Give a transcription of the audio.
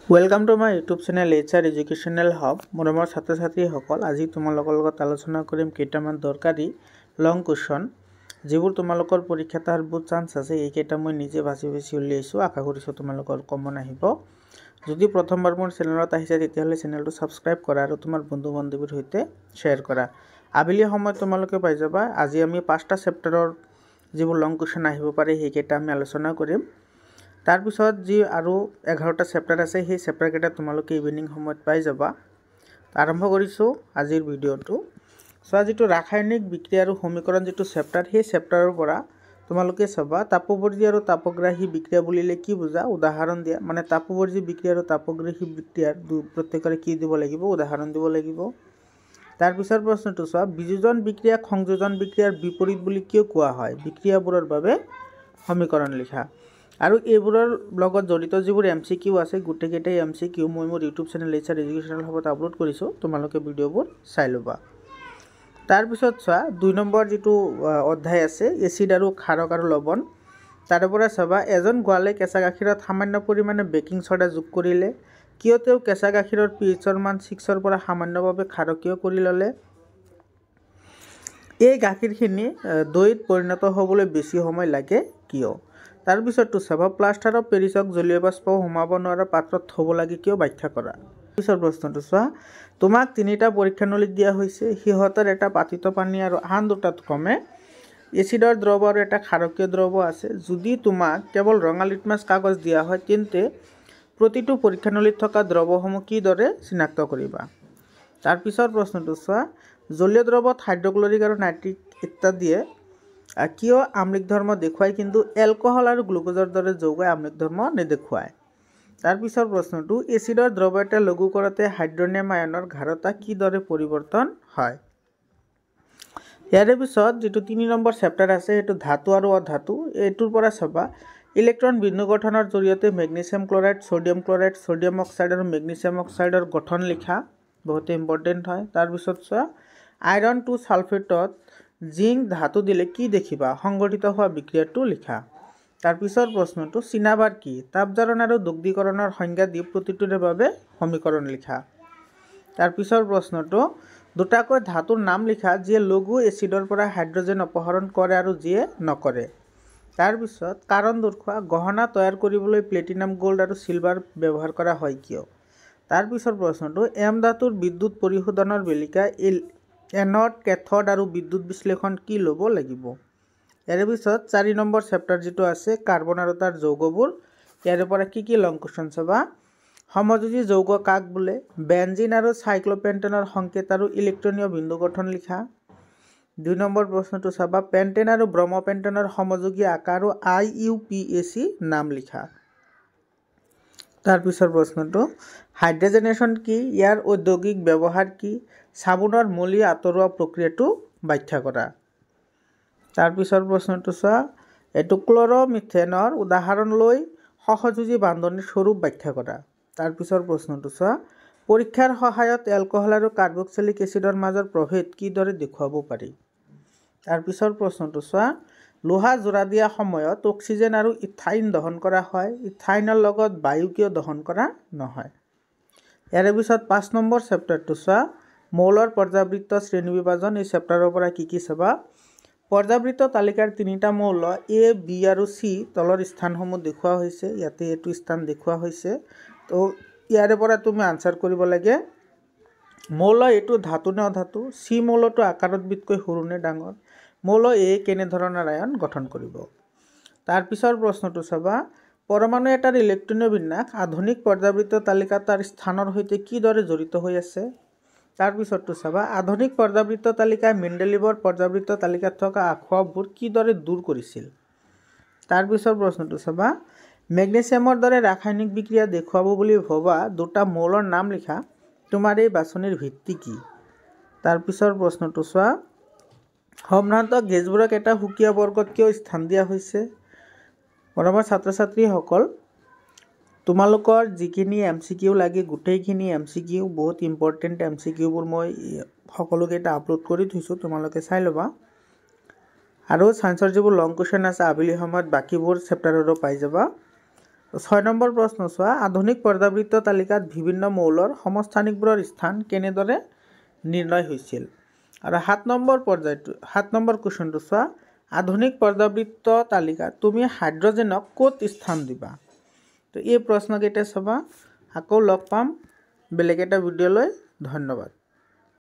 welcome to my YouTube channel HR educational hub मरমৰ ছাত্ৰ ছাত্ৰীসকল আজি তোমালোকৰ লগত আলোচনা কৰিম কেইটামান দৰকাৰী লং কোৱেশ্চন যিবোৰ তোমালোকৰ পৰীক্ষাত আহাৰ বহুত চান্স আছে এই কেইটা মই নিজে ভাজি উলিয়াইছো আশা কৰিছো তোমালোকৰ কমন আহিব যদি প্ৰথমবাৰ মোৰ চেনেলত আহিছে তেতিয়াহলে চেনেলটো সাবস্ক্ৰাইব কৰা আৰু তোমাৰ বন্ধু বান্ধৱীৰ সৈতে শেয়াৰ কৰা আবেলি সময়ত তোমালোকে পাই যাবা আজি আমি 5টা চেপ্টাৰৰ যিবোৰ লং কোৱেশ্চন আহিব পাৰে এই কেইটা আমি আলোচনা কৰিম तार पिছত जी आरो 11টা চেপ্টাৰ আছে সেই চেপ্টাৰ কেইটা তোমালোকে ইভিনিং সময়ত পাই যাবা আৰম্ভ কৰিছো আজিৰ ভিডিওটো সো আজিটো ৰাসায়নিক বিক্ৰিয়া আৰু সমীকৰণ যেটো চেপ্টাৰ সেই চেপ্টাৰৰ পৰা তোমালোকে চাবা তাপবৰ্জি আৰু তাপগ্ৰাহী বিক্ৰিয়া বুলিলে কি বুজা উদাহৰণ দিয়া মানে তাপবৰ্জি বিক্ৰিয়া আৰু তাপগ্ৰাহী বিক্ৰিয়াৰ প্ৰত্যেকৰে কি দিব লাগিব উদাহৰণ দিব লাগিব তাৰ পিছৰ প্ৰশ্নটো চোৱা বিযোজন বিক্ৰিয়া সংযোজন বিক্ৰিয়াৰ বিপৰীত বুলি কিয় কোৱা হয় বিক্ৰিয়াবোৰৰ বাবে সমীকৰণ লিখা আৰু এইবোৰৰ লগত জড়িত যিবোৰ MCQ আছে গুটেকেইটা MCQ মই মোৰ YouTube চেনেল HR এডুকেশনাল হবত আপলোড কৰিছো তোমালোকে ভিডিওবোৰ চাই লবা তাৰ পিছত চোৱা 2 নম্বৰ যেটো অধ্যায় আছে এসিড আৰু ক্ষাৰক আৰু লৱণ তাৰ পৰা চাবা এজন গোৱালে কেঁচা গাখীৰত সামান্য পৰিমাণে বেকিং সোডা যোগ কৰিলে কিয় তেওঁ কেঁচা গাখীৰৰ pH ৰ মান 6 ৰ পৰা সামান্যভাৱে ক্ষাৰকীয় কৰি ললে এই গাখীৰখিনি দৈত পৰিণত হ'বলৈ বেছি সময় লাগে কিয় তাৰ পিছৰটো চাবা প্লাষ্টাৰ অফ পেৰিছক জলীয় বাষ্প হোমাব নোৱাৰা পাত্ৰত থব লাগে কিয় ব্যাখ্যা কৰা পিছৰ প্ৰশ্নটো চোৱা তোমাক তিনিটা পৰীক্ষানলী দিয়া হৈছে হিহতৰ এটা পাতিত পানী আৰু আন দুটাত ক্ৰমে এসিডৰ দ্ৰৱ আৰু এটা ক্ষাৰকীয় দ্ৰৱ আছে যদি তোমাক কেৱল ৰঙা লিটমাছ কাগজ দিয়া হয় তেন্তে প্ৰতিটো পৰীক্ষানলীত থকা দ্ৰৱসমূহ কি দৰে চিনাক্ত কৰিবা তাৰ পিছৰ প্ৰশ্নটো চোৱা জলীয় দ্ৰৱত হাইড্ৰক্লৰিক আৰু নাইট্ৰিক ইত্যাদিয়ে কিয় আম্লিক ধৰ্ম দেখুৱায় কিন্তু এলকহল আৰু গ্লুকোজৰ দৰে যৌগই আম্লিক ধৰ্ম নেদেখুৱায় তাৰ পিছৰ প্ৰশ্নটো এসিডৰ দ্ৰৱ এটা লঘু কৰতে হাইড্ৰনিয়াম আয়নৰ ঘাৰতা কি দৰে পৰিৱৰ্তন হয় ইয়াৰ পিছত যেটো 3 নম্বৰ চেপ্টাৰ আছে এটো ধাতু আৰু অধাতু এটোৰ পৰা চাবা ইলেক্ট্ৰন বিন্দু গঠনৰ জৰিয়তে মেগনেছিয়াম ক্লোৰাইড সোডিয়াম অক্সাইড আৰু মেগনেছিয়াম অক্সাইডৰ গঠন লিখা বহুত ইম্পৰ্টেন্ট হয় তাৰ পিছত চোৱা আইৰন টু সালফেটত জিংক ধাতু দিলে কি দেখিবা সংগঠিত হোৱা বিক্ৰিয়াটো লিখা তাৰ পিছৰ প্ৰশ্নটো চিনাবাৰ কি তাপজাৰণ আৰু দুগ্ধীকৰণৰ সংজ্ঞা দি প্ৰতিটোৰ বাবে সমীকৰণ লিখা তাৰ পিছৰ প্ৰশ্নটো দুটাকৈ ধাতুৰ নাম লিখা যিয়ে লঘু এসিডৰ পৰা হাইড্ৰজেন অপহৰণ কৰে আৰু যিয়ে নকৰে তাৰ পিছত কাৰণ দৰ্শোৱা গহনা তৈয়াৰ কৰিবলৈ প্লেটিনাম গোল্ড আৰু সিলভাৰ ব্যৱহাৰ কৰা হয় কিয় তাৰ পিছৰ প্ৰশ্নটো এম ধাতুৰ বিদ্যুৎ পৰিশোধনৰ বেলিকা এনড কেথড আৰু বিদ্যুৎ বিশ্লেষণ কি লব লাগিব ইয়াৰ পিছত 4 নম্বৰ চেপ্টাৰ যেটো আছে কাৰ্বন আৰু তাৰ যৌগবোৰ ইয়াৰ পৰা কি লং কোৱেশ্চন চাবা সমযোজী যৌগ কাক বোলে বেনজিন আৰু সাইক্লোপেন্টেনৰ সংকেত আৰু ইলেক্ট্ৰনীয় বিন্দু গঠন লিখা 2 নম্বৰ প্ৰশ্নটো চাবা পেন্টেন আৰু ব্ৰমপেন্টেনৰ সমযোগী আকাৰ আৰু IUPAC নাম লিখা তাৰ পিছৰ প্ৰশ্নটো হাইড্ৰজেনেশন কি ইয়াৰ ঔদ্যোগিক ব্যৱহাৰ কি সাবুনৰ মলি আতৰোৱা প্ৰক্ৰিয়াটো ব্যাখ্যা কৰা তাৰ পিছৰ প্ৰশ্নটো চোৱা এটো ক্লোৰোমিথেনৰ উদাহৰণ লৈ সহযোজী বান্ধনীৰ স্বৰূপ ব্যাখ্যা কৰা তাৰ পিছৰ প্ৰশ্নটো চোৱা পৰীক্ষাৰ সহায়ত এলকহল আৰু কাৰ্বক্সিলিক এসিডৰ মাজৰ প্ৰভেদ কি দৰে দেখুৱাব পাৰি তাৰ পিছৰ প্ৰশ্নটো চোৱা লোহা জোৰা দিয়া সময়ত অক্সিজেন আৰু ইথাইন দহন কৰা হয় ইথাইনৰ লগত বায়ু কিয় দহন কৰা নহয় ইয়াৰ পিছত 5 নম্বৰ চেপ্টাৰটো চোৱা মৌলৰ পৰ্যাবৃত্ত শ্ৰেণী বিভাজন এই চেপ্টাৰৰ পৰা কি চাবা পৰ্যাবৃত্ত তালিকাৰ তিনিটা মৌল A B আৰু C তলৰ স্থানসমূহ দেখুৱা হৈছে ইয়াতে এটো স্থান দেখুৱা হৈছে তো ইয়াৰে পৰা তুমি আনসাৰ কৰিব লাগে মৌল এটো ধাতু নে অধাতু C মৌলটো আকাৰত বিতকৈ সৰু নে ডাঙৰ মৌল A কেনে ধৰণৰ আয়ন গঠন কৰিব তাৰ পিছৰ প্ৰশ্নটো চাবা পৰমাণু এটাৰ ইলেক্ট্ৰনীয় বিন্যাস আধুনিক পৰ্যাবৃত্ত তালিকা তাৰ স্থানৰ সৈতে কি দৰে জড়িত হৈ আছে তাৰ পিছৰটো চাবা আধুনিক পৰ্যাবৃত্ত তালিকা মেন্ডেলিভৰ পৰ্যাবৃত্ত তালিকাত থকা আখোৱাবোৰ কি দৰে দূৰ কৰিছিল তাৰ পিছৰ প্ৰশ্নটো চাবা মেগনেছিয়ামৰ দৰে ৰাসায়নিক বিক্ৰিয়া দেখুৱাব বুলি ভবা দুটা মৌলৰ নাম লিখা তোমাৰ এই বাছনিৰ ভিত্তি কি তাৰ পিছৰ প্ৰশ্নটো চোৱা সম্ভ্ৰান্ত গেছবোৰক এটা সুকীয়া বৰ্গত কিয় স্থান দিয়া হৈছে মৰমৰ ছাত্ৰ ছাত্ৰীসকল তোমালোকৰ যিখিনি MCQ লাগে গুটেইখিনি MCQ বহুত ইম্পৰ্টেন্ট MCQ বোৰ মই সকলোকেইটা আপলোড কৰি থৈছো তোমালোকে চাই লবা আৰু সায়েন্সৰ যিবোৰ লং কোৱেশ্চন আছে আবেলি সময়ত বাকিবোৰ চেপ্টাৰৰো পাই যাবা 6 নম্বৰ প্ৰশ্ন চোৱা আধুনিক পৰ্যাবৃত্ত তালিকাত বিভিন্ন মৌলৰ সমস্থানিকবোৰৰ স্থান কেনেদৰে নিৰ্ণয় হৈছিল আৰু 7 নম্বৰ কুৱেশ্যনটো চোৱা আধুনিক পৰ্যাবৃত্ত তালিকাত তুমি হাইড্ৰজেনক ক'ত স্থান দিবা তো এই প্ৰশ্নকেইটা চাবা আকৌ লগ পাম বেলেগ এটা ভিডিঅ'লৈ ধন্যবাদ